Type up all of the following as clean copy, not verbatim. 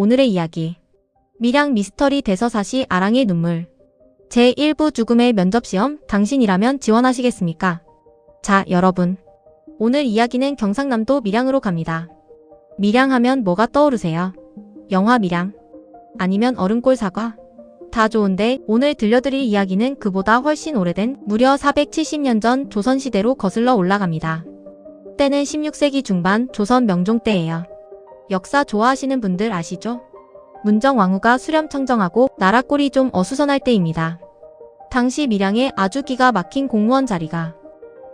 오늘의 이야기. 밀양 미스터리 대서사시 아랑의 눈물. 제1부 죽음의 면접시험 당신이라면 지원하시겠습니까? 자, 여러분. 오늘 이야기는 경상남도 밀양으로 갑니다. 밀양 하면 뭐가 떠오르세요? 영화 밀양? 아니면 얼음골 사과? 다 좋은데 오늘 들려드릴 이야기는 그보다 훨씬 오래된 무려 470년 전 조선시대로 거슬러 올라갑니다. 때는 16세기 중반 조선 명종 때예요. 역사 좋아하시는 분들 아시죠? 문정왕후가 수렴청정하고 나라 꼴이 좀 어수선할 때입니다. 당시 밀양에 아주 기가 막힌 공무원 자리가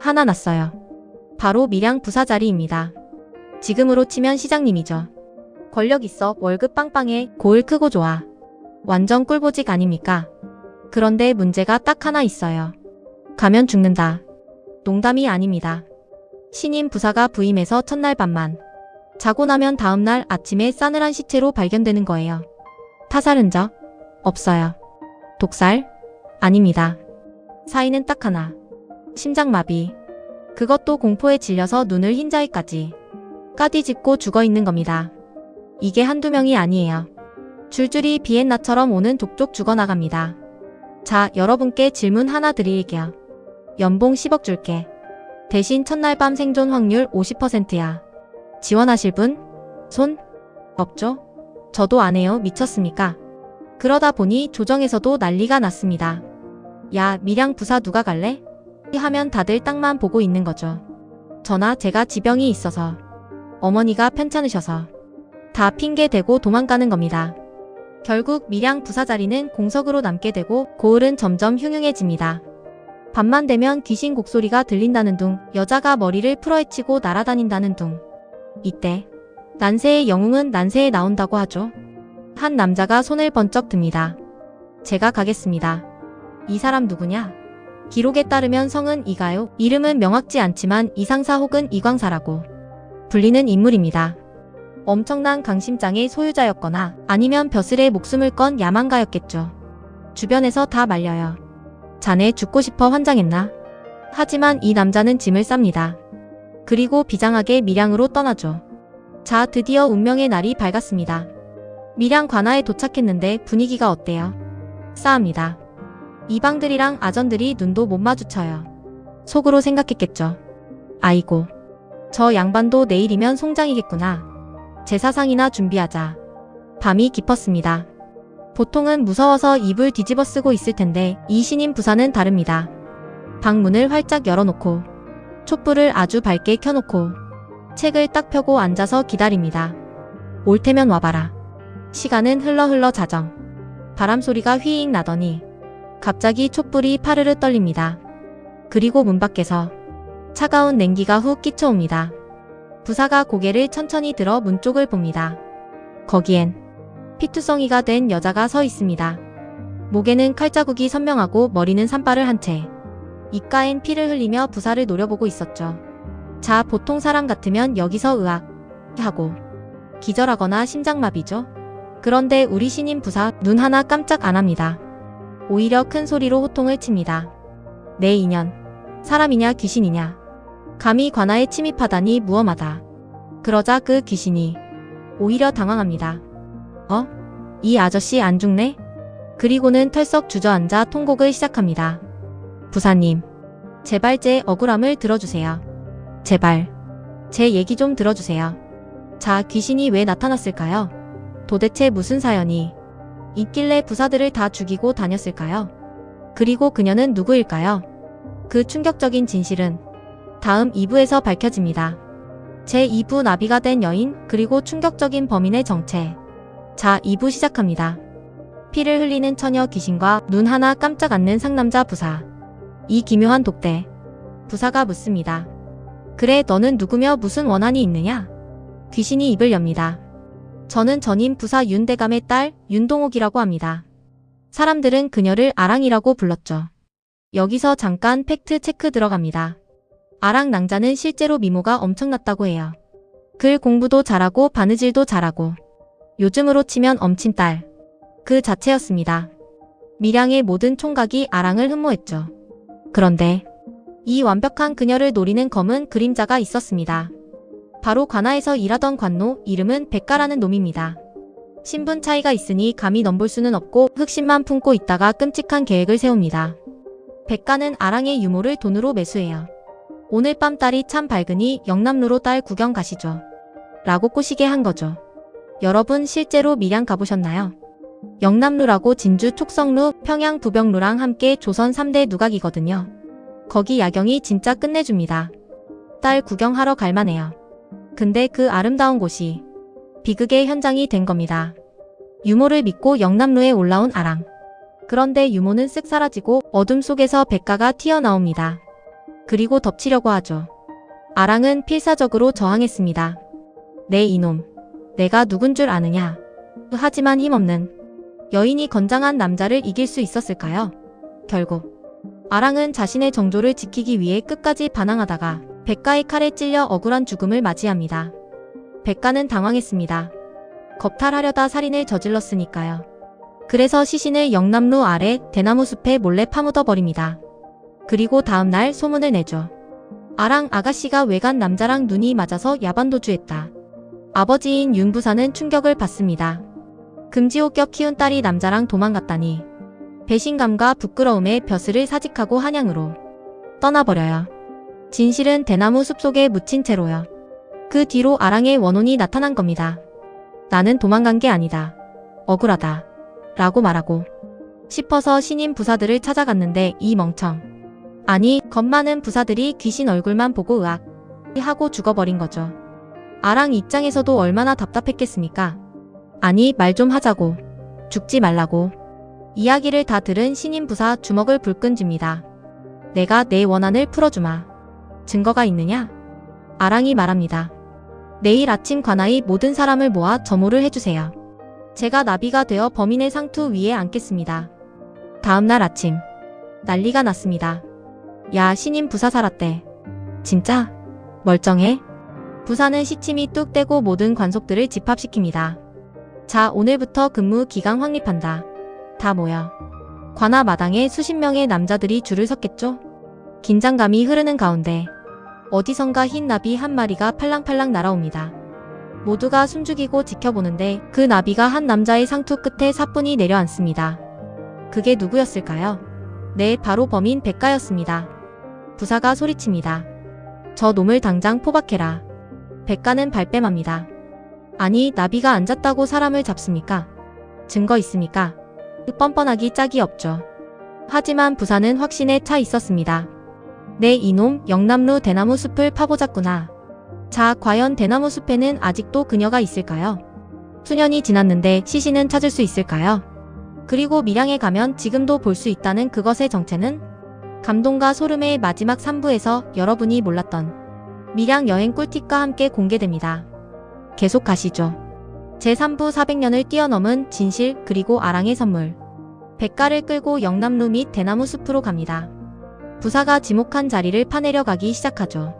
하나 났어요. 바로 밀양 부사 자리입니다. 지금으로 치면 시장님이죠. 권력 있어, 월급 빵빵해, 고을 크고 좋아. 완전 꿀보직 아닙니까? 그런데 문제가 딱 하나 있어요. 가면 죽는다. 농담이 아닙니다. 신임 부사가 부임해서 첫날 밤만 자고 나면 다음날 아침에 싸늘한 시체로 발견되는 거예요. 타살 흔적? 없어요. 독살? 아닙니다. 사인은 딱 하나. 심장마비. 그것도 공포에 질려서 눈을 흰자위까지 까디짓고 죽어있는 겁니다. 이게 한두 명이 아니에요. 줄줄이 비엔나처럼 오는 족족 죽어나갑니다. 자, 여러분께 질문 하나 드릴게요. 연봉 10억 줄게. 대신 첫날 밤 생존 확률 50%야. 지원하실 분? 손? 없죠? 저도 안 해요. 미쳤습니까? 그러다 보니 조정에서도 난리가 났습니다. 야, 밀양 부사 누가 갈래? 하면 다들 땅만 보고 있는 거죠. 저나 제가 지병이 있어서, 어머니가 편찮으셔서 다 핑계 대고 도망가는 겁니다. 결국 밀양 부사 자리는 공석으로 남게 되고 고을은 점점 흉흉해집니다. 밤만 되면 귀신 곡소리가 들린다는 둥, 여자가 머리를 풀어헤치고 날아다닌다는 둥. 이때 난세의 영웅은 난세에 나온다고 하죠. 한 남자가 손을 번쩍 듭니다. 제가 가겠습니다. 이 사람 누구냐? 기록에 따르면 성은 이가요. 이름은 명확지 않지만 이상사 혹은 이광사라고 불리는 인물입니다. 엄청난 강심장의 소유자였거나 아니면 벼슬에 목숨을 건 야망가였겠죠. 주변에서 다 말려요. 자네 죽고 싶어 환장했나? 하지만 이 남자는 짐을 쌉니다. 그리고 비장하게 밀양으로 떠나죠. 자, 드디어 운명의 날이 밝았습니다. 밀양 관아에 도착했는데 분위기가 어때요? 싸합니다. 이방들이랑 아전들이 눈도 못 마주쳐요. 속으로 생각했겠죠. 아이고, 저 양반도 내일이면 송장이겠구나. 제사상이나 준비하자. 밤이 깊었습니다. 보통은 무서워서 입을 뒤집어 쓰고 있을 텐데 이 신임 부사는 다릅니다. 방문을 활짝 열어놓고 촛불을 아주 밝게 켜놓고 책을 딱 펴고 앉아서 기다립니다. 올 테면 와봐라. 시간은 흘러 자정. 바람소리가 휘익 나더니 갑자기 촛불이 파르르 떨립니다. 그리고 문 밖에서 차가운 냉기가 훅 끼쳐옵니다. 부사가 고개를 천천히 들어 문 쪽을 봅니다. 거기엔 피투성이가 된 여자가 서 있습니다. 목에는 칼자국이 선명하고 머리는 산발을 한 채. 입가엔 피를 흘리며 부사를 노려보고 있었죠. 자, 보통 사람 같으면 여기서 으악 하고 기절하거나 심장마비죠. 그런데 우리 신임 부사 눈 하나 깜짝 안 합니다. 오히려 큰 소리로 호통을 칩니다. 내 인연, 사람이냐 귀신이냐. 감히 관아에 침입하다니 무엄하다. 그러자 그 귀신이 오히려 당황합니다. 이 아저씨 안 죽네? 그리고는 털썩 주저앉아 통곡을 시작합니다. 부사님, 제발 제 억울함을 들어주세요. 제발, 제 얘기 좀 들어주세요. 자, 귀신이 왜 나타났을까요? 도대체 무슨 사연이 있길래 부사들을 다 죽이고 다녔을까요? 그리고 그녀는 누구일까요? 그 충격적인 진실은 다음 2부에서 밝혀집니다. 제2부 나비가 된 여인, 그리고 충격적인 범인의 정체. 자, 2부 시작합니다. 피를 흘리는 처녀 귀신과 눈 하나 깜짝 않는 상남자 부사. 이 기묘한 독대. 부사가 묻습니다. 그래, 너는 누구며 무슨 원한이 있느냐? 귀신이 입을 엽니다. 저는 전임 부사 윤대감의 딸 윤동옥이라고 합니다. 사람들은 그녀를 아랑이라고 불렀죠. 여기서 잠깐 팩트 체크 들어갑니다. 아랑 낭자는 실제로 미모가 엄청났다고 해요. 글 공부도 잘하고 바느질도 잘하고 요즘으로 치면 엄친딸 그 자체였습니다. 밀양의 모든 총각이 아랑을 흠모했죠. 그런데 이 완벽한 그녀를 노리는 검은 그림자가 있었습니다. 바로 관아에서 일하던 관노, 이름은 백가라는 놈입니다. 신분 차이가 있으니 감히 넘볼 수는 없고 흑심만 품고 있다가 끔찍한 계획을 세웁니다. 백가는 아랑의 유모를 돈으로 매수해요. 오늘 밤 딸이 참 밝으니 영남루로 딸 구경 가시죠. 라고 꼬시게 한 거죠. 여러분 실제로 밀양 가보셨나요? 영남루라고 진주 촉성루, 평양 부병루랑 함께 조선 3대 누각이거든요. 거기 야경이 진짜 끝내줍니다. 딸 구경하러 갈만해요. 근데 그 아름다운 곳이 비극의 현장이 된 겁니다. 유모를 믿고 영남루에 올라온 아랑. 그런데 유모는 쓱 사라지고 어둠 속에서 백가가 튀어나옵니다. 그리고 덮치려고 하죠. 아랑은 필사적으로 저항했습니다. 내 이놈, 내가 누군 줄 아느냐. 하지만 힘없는 여인이 건장한 남자를 이길 수 있었을까요? 결국 아랑은 자신의 정조를 지키기 위해 끝까지 반항하다가 백가의 칼에 찔려 억울한 죽음을 맞이합니다. 백가는 당황했습니다. 겁탈하려다 살인을 저질렀으니까요. 그래서 시신을 영남루 아래 대나무 숲에 몰래 파묻어 버립니다. 그리고 다음날 소문을 내죠. 아랑 아가씨가 외간 남자랑 눈이 맞아서 야반도주했다. 아버지인 윤부사는 충격을 받습니다. 금지옥 껴 키운 딸이 남자랑 도망갔다니. 배신감과 부끄러움에 벼슬을 사직하고 한양으로 떠나버려요. 진실은 대나무 숲속에 묻힌 채로요. 그 뒤로 아랑의 원혼이 나타난 겁니다. 나는 도망간 게 아니다. 억울하다. 라고 말하고 싶어서 신임 부사들을 찾아갔는데 이 멍청. 아니, 겁 많은 부사들이 귀신 얼굴만 보고 으악 하고 죽어버린 거죠. 아랑 입장에서도 얼마나 답답했겠습니까? 아니, 말 좀 하자고. 죽지 말라고. 이야기를 다 들은 신임 부사 주먹을 불끈 쥡니다. 내가 내 원한을 풀어주마. 증거가 있느냐? 아랑이 말합니다. 내일 아침 관아의 모든 사람을 모아 점호를 해주세요. 제가 나비가 되어 범인의 상투 위에 앉겠습니다. 다음날 아침 난리가 났습니다. 야, 신임 부사 살았대. 진짜? 멀쩡해? 부사는 시침이 뚝 떼고 모든 관속들을 집합시킵니다. 자, 오늘부터 근무 기강 확립한다. 다 모여. 관아 마당에 수십 명의 남자들이 줄을 섰겠죠? 긴장감이 흐르는 가운데 어디선가 흰 나비 한 마리가 팔랑팔랑 날아옵니다. 모두가 숨죽이고 지켜보는데 그 나비가 한 남자의 상투 끝에 사뿐히 내려앉습니다. 그게 누구였을까요? 네, 바로 범인 백가였습니다. 부사가 소리칩니다. 저 놈을 당장 포박해라. 백가는 발뺌합니다. 아니, 나비가 앉았다고 사람을 잡습니까? 증거 있습니까? 뻔뻔하기 짝이 없죠. 하지만 부사는 확신에 차 있었습니다. 네, 이놈 영남루 대나무 숲을 파보자꾸나. 자, 과연 대나무 숲에는 아직도 그녀가 있을까요? 수년이 지났는데 시신은 찾을 수 있을까요? 그리고 밀양에 가면 지금도 볼 수 있다는 그것의 정체는? 감동과 소름의 마지막 3부에서 여러분이 몰랐던 밀양 여행 꿀팁과 함께 공개됩니다. 계속 가시죠. 제3부 400년을 뛰어넘은 진실 그리고 아랑의 선물. 백가를 끌고 영남루 및 대나무 숲으로 갑니다. 부사가 지목한 자리를 파내려 가기 시작하죠.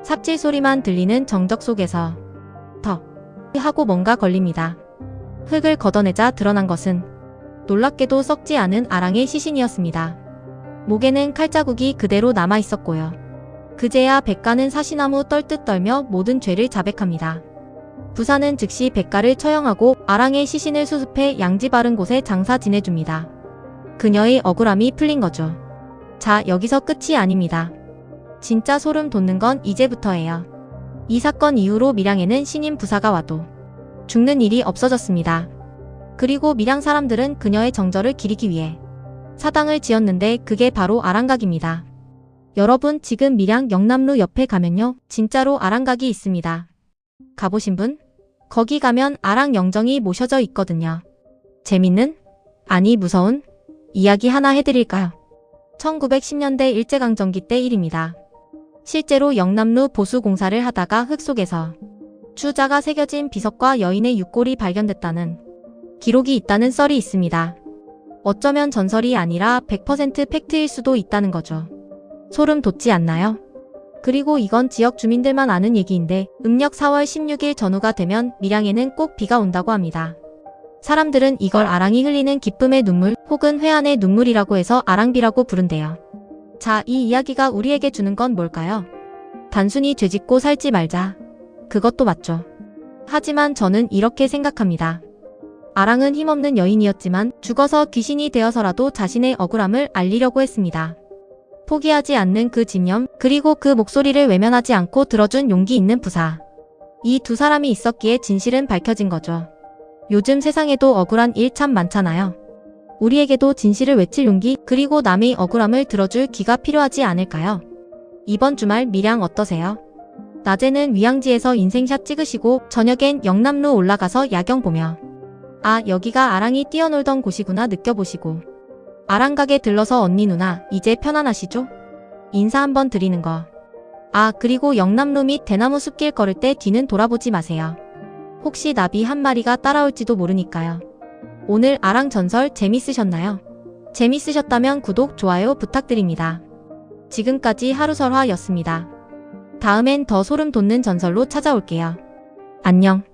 삽질 소리만 들리는 정적 속에서 턱 하고 뭔가 걸립니다. 흙을 걷어내자 드러난 것은 놀랍게도 썩지 않은 아랑의 시신이었습니다. 목에는 칼자국이 그대로 남아있었고요. 그제야 백가는 사시나무 떨듯 떨며 모든 죄를 자백합니다. 부사는 즉시 백가를 처형하고 아랑의 시신을 수습해 양지 바른 곳에 장사 지내줍니다. 그녀의 억울함이 풀린 거죠. 자, 여기서 끝이 아닙니다. 진짜 소름 돋는 건 이제부터예요. 이 사건 이후로 밀양에는 신임 부사가 와도 죽는 일이 없어졌습니다. 그리고 밀양 사람들은 그녀의 정절을 기리기 위해 사당을 지었는데 그게 바로 아랑각입니다. 여러분, 지금 밀양 영남루 옆에 가면요, 진짜로 아랑각이 있습니다. 가보신 분? 거기 가면 아랑 영정이 모셔져 있거든요. 재밌는? 아니, 무서운? 이야기 하나 해드릴까요? 1910년대 일제강점기 때 일입니다. 실제로 영남루 보수공사를 하다가 흙 속에서 주자가 새겨진 비석과 여인의 육골이 발견됐다는 기록이 있다는 썰이 있습니다. 어쩌면 전설이 아니라 100% 팩트일 수도 있다는 거죠. 소름 돋지 않나요? 그리고 이건 지역 주민들만 아는 얘기인데 음력 4월 16일 전후가 되면 밀양에는 꼭 비가 온다고 합니다. 사람들은 이걸 아랑이 흘리는 기쁨의 눈물 혹은 회한의 눈물이라고 해서 아랑비라고 부른대요. 자, 이 이야기가 우리에게 주는 건 뭘까요? 단순히 죄짓고 살지 말자. 그것도 맞죠. 하지만 저는 이렇게 생각합니다. 아랑은 힘없는 여인이었지만 죽어서 귀신이 되어서라도 자신의 억울함을 알리려고 했습니다. 포기하지 않는 그 집념, 그리고 그 목소리를 외면하지 않고 들어준 용기 있는 부사. 이 두 사람이 있었기에 진실은 밝혀진 거죠. 요즘 세상에도 억울한 일 참 많잖아요. 우리에게도 진실을 외칠 용기, 그리고 남의 억울함을 들어줄 기가 필요하지 않을까요? 이번 주말 밀양 어떠세요? 낮에는 위양지에서 인생샷 찍으시고 저녁엔 영남로 올라가서 야경 보며 아, 여기가 아랑이 뛰어놀던 곳이구나 느껴보시고 아랑 가게 들러서 언니 누나 이제 편안하시죠? 인사 한번 드리는 거. 아, 그리고 영남로 및 대나무 숲길 걸을 때 뒤는 돌아보지 마세요. 혹시 나비 한 마리가 따라올지도 모르니까요. 오늘 아랑 전설 재밌으셨나요? 재밌으셨다면 구독, 좋아요 부탁드립니다. 지금까지 하루설화였습니다. 다음엔 더 소름 돋는 전설로 찾아올게요. 안녕.